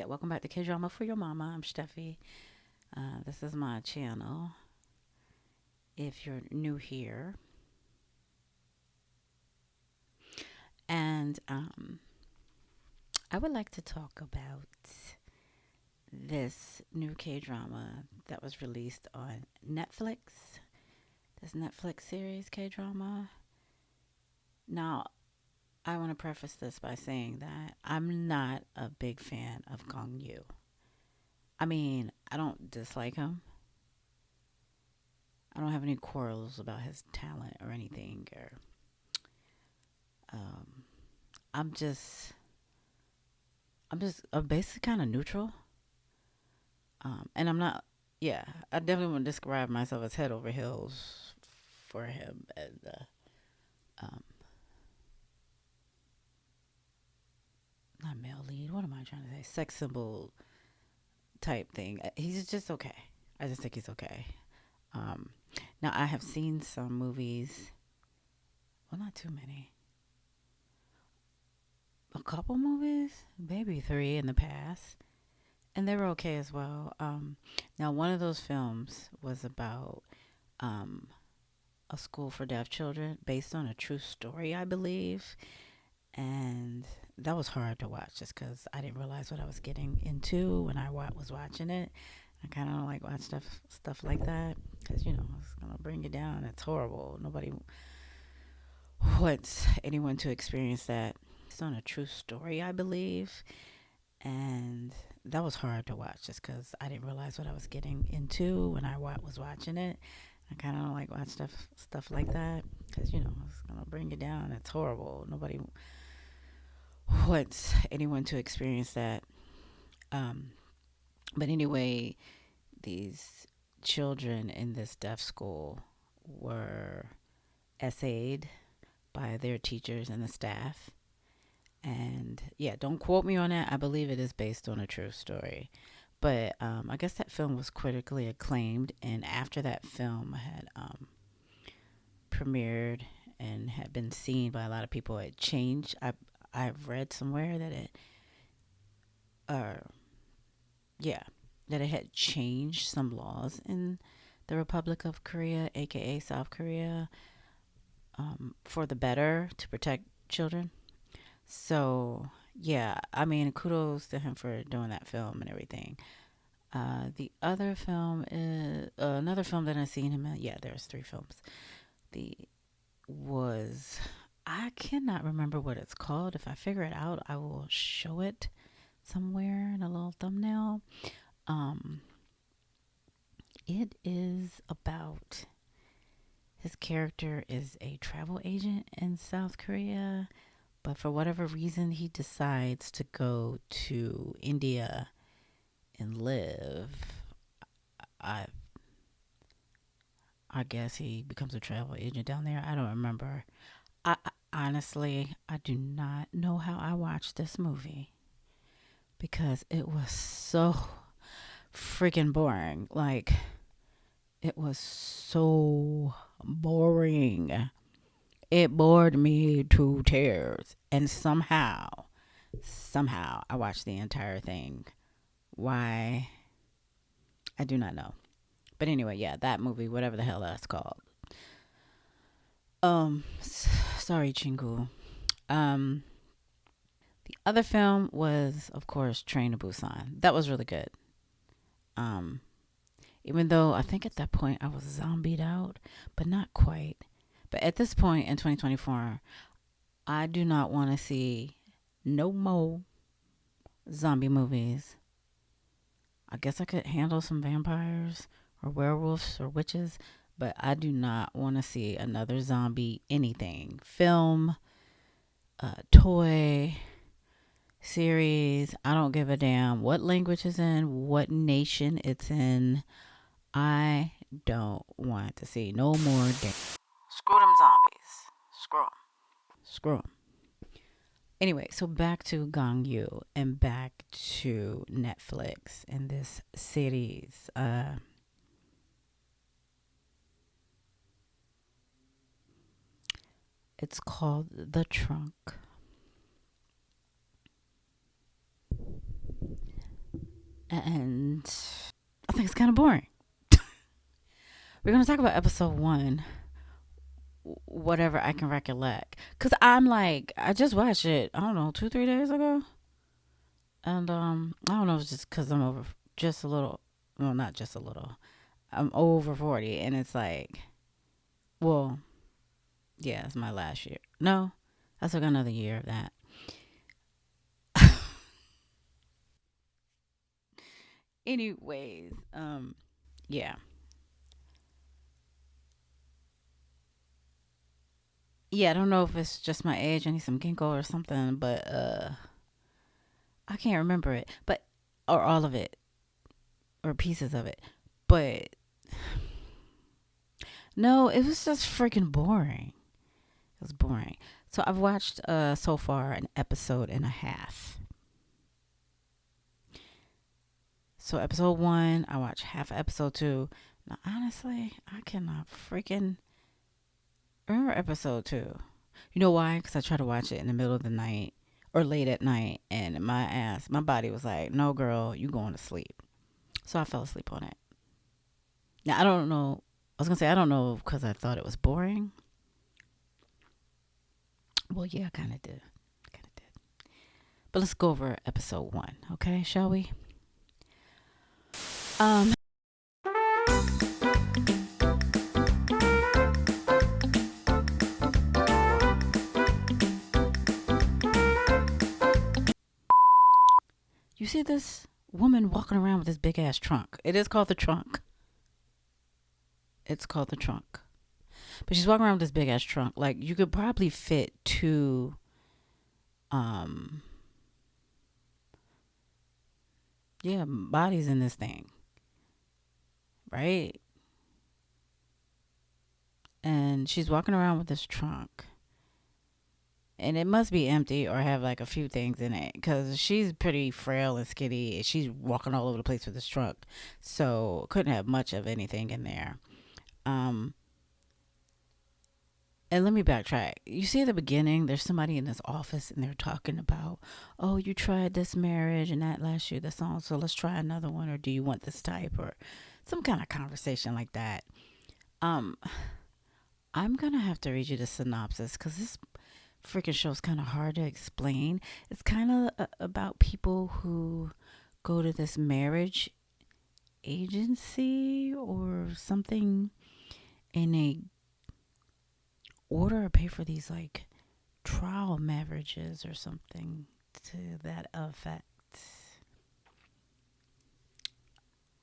welcome back to Kdrama for your mama. I'm Steffi. This is my channel. If you're new here, and I would like to talk about this new K drama that was released on Netflix. This Netflix series K drama. Now, I want to preface this by saying that I'm not a big fan of Gong Yoo. I mean, I don't dislike him. I don't have any quarrels about his talent or anything. Or um, I'm just, I'm basically kind of neutral. And I'm not. Yeah, I definitely wouldn't describe myself as head over heels for him as um, not male lead. What am I trying to say? Sex symbol type thing. He's just okay. I just think he's okay. Um, Now I have seen some movies. Well, not too many. A couple movies, maybe three in the past, and they were okay as well. Now one of those films was about um, a school for deaf children, based on a true story, I believe, and that was hard to watch just because I didn't realize what I was getting into when I was watching it. I kind of don't like watch stuff like that because it's gonna bring you down. It's horrible. Nobody wants anyone to experience that. It's on a true story, I believe, and that was hard to watch just because I didn't realize what I was getting into when I was watching it. I kind of don't like watch stuff like that because it's gonna bring you down. It's horrible. Nobody wants anyone to experience that. Um, but anyway, these children in this deaf school were essayed by their teachers and the staff. And yeah, don't quote me on that. I believe it is based on a true story. But I guess that film was critically acclaimed. And after that film had premiered and had been seen by a lot of people, it changed. I've read somewhere that uh, yeah, that it had changed some laws in the Republic of Korea, aka South Korea, for the better to protect children. So yeah, I mean, kudos to him for doing that film and everything. The other film is another film that I've seen him in. Yeah, there's three films. The was I cannot remember what it's called. If I figure it out, I will show it somewhere in a little thumbnail. Um, it is about his character is a travel agent in South Korea, but for whatever reason, he decides to go to India and live. I I guess he becomes a travel agent down there. I don't remember. Honestly, I do not know how I watched this movie because it was so freaking boring. Like, it was so boring. It bored me to tears. And somehow, I watched the entire thing. Why? I do not know. But anyway, yeah, that movie, whatever the hell that's called. Sorry, Chingu. Um, the other film was, of course, Train to Busan. That was really good. Um, Even though I think at that point I was zombied out, but not quite. But at this point in 2024, I do not want to see no more zombie movies. I guess I could handle some vampires or werewolves or witches, but I do not want to see another zombie anything. Film, toy, series. I don't give a damn what language it's in, what nation it's in. I don't want to see no more damn. Screw them zombies. Screw them. Screw them. Anyway, so back to Gong Yoo and back to Netflix and this series. It's called The Trunk. And I think it's kind of boring. We're going to talk about episode one, whatever I can recollect. Because I'm like, I just watched it, I don't know, 2, 3 days ago. And I don't know if it's just because I'm over just a little, well, not just a little, I'm over 40. And it's like, well, yeah, it's my last year. No, I still got another year of that. Anyways, yeah. Yeah, I don't know if it's just my age. I need some ginkgo or something, but I can't remember it. But or all of it or pieces of it. But no, it was just freaking boring. It was boring. So I've watched so far an episode and a half. So episode one, I watched half of episode two. Now honestly, I cannot freaking remember episode two. You know why? Because I tried to watch it in the middle of the night or late at night, and my body was like, "No, girl, you going to sleep." So I fell asleep on it. Now I don't know. I was gonna say I don't know because I thought it was boring. Well, yeah, I kind of did. Kind of did. But let's go over episode one, okay? Shall we? Um, you see this woman walking around with this big ass trunk. It is called the trunk. It's called the trunk. But she's walking around with this big ass trunk. Like you could probably fit two um yeah, bodies in this thing, right? And she's walking around with this trunk. And it must be empty or have like a few things in it because she's pretty frail and skinny. She's walking all over the place with this trunk. So couldn't have much of anything in there. Um, and let me backtrack. You see at the beginning, there's somebody in this office and they're talking about, oh, you tried this marriage and that last year, that's all. So let's try another one, or do you want this type, or some kind of conversation like that. Um, I'm gonna have to read you the synopsis because this freaking show's kind of hard to explain. It's kind of about people who go to this marriage agency or something, and they order or pay for these like trial marriages or something to that effect.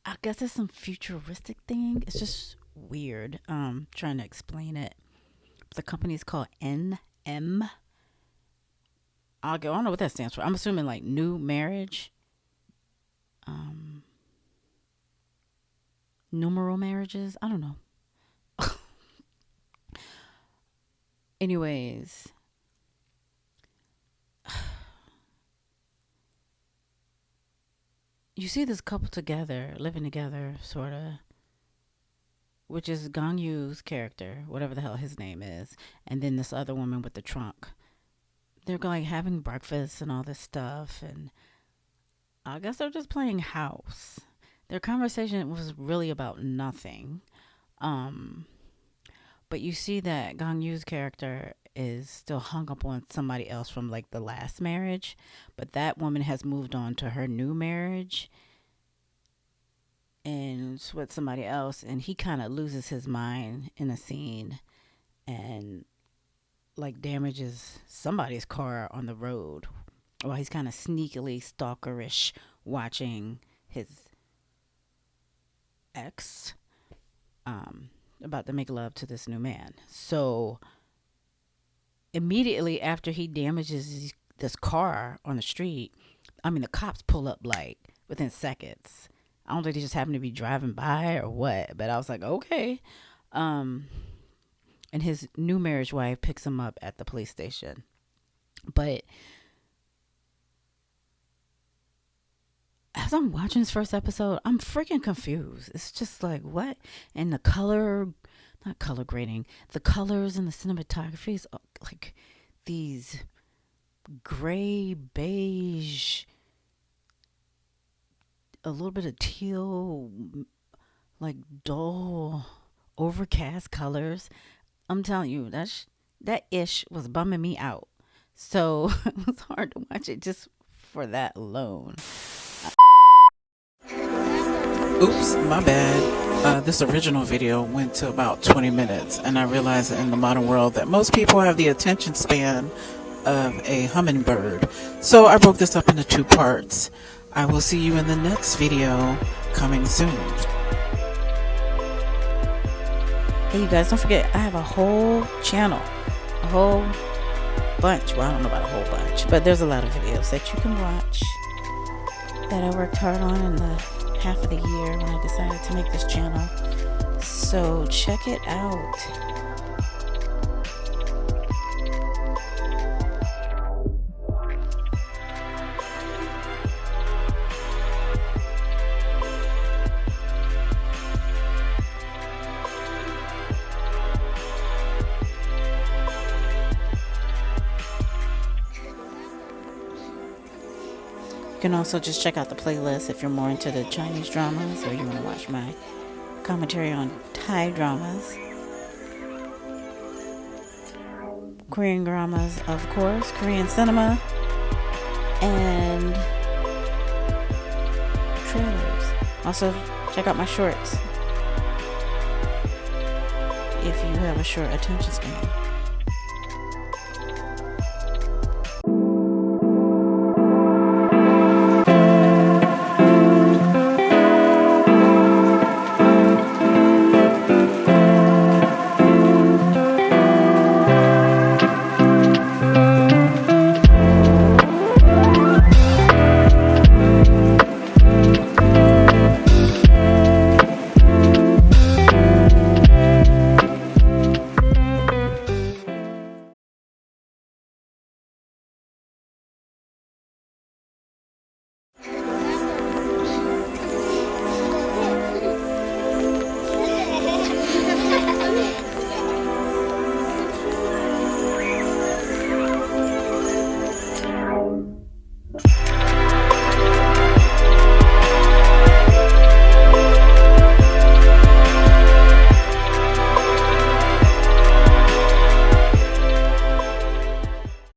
I guess it's some futuristic thing. It's just weird. Trying to explain it. The company's called NM. I don't know what that stands for. I'm assuming like new marriage. Um, numeral marriages. I don't know. Anyways, you see this couple together, living together, sort of, which is Gong Yoo's character, whatever the hell his name is, and then this other woman with the trunk. They're like having breakfast and all this stuff, and I guess they're just playing house. Their conversation was really about nothing. Um, but you see that Gong Yoo's character is still hung up on somebody else from like the last marriage, but that woman has moved on to her new marriage and it's with somebody else, and he kind of loses his mind in a scene and like damages somebody's car on the road while he's kind of sneakily stalkerish watching his ex about to make love to this new man. So immediately after he damages this car on the street, I mean, the cops pull up like within seconds. I don't think they just happened to be driving by or what, but I was like, okay. Um, and his new marriage wife picks him up at the police station. But as I'm watching this first episode, I'm freaking confused. It's just like, what? And the color, not color grading, the colors and the cinematography is like these gray, beige, a little bit of teal, like dull, overcast colors. I'm telling you, that ish was bumming me out. So it was hard to watch it just for that alone. Oops, my bad. This original video went to about 20 minutes, and I realized in the modern world that most people have the attention span of a hummingbird. So I broke this up into 2 parts. I will see you in the next video coming soon. Hey, you guys, don't forget, I have a whole channel, a whole bunch. Well, I don't know about a whole bunch, but there's a lot of videos that you can watch that I worked hard on in the half of the year when I decided to make this channel. So check it out. You can also just check out the playlist if you're more into the Chinese dramas or you want to watch my commentary on Thai dramas, Korean dramas, of course, Korean cinema, and trailers. Also, check out my shorts if you have a short attention span.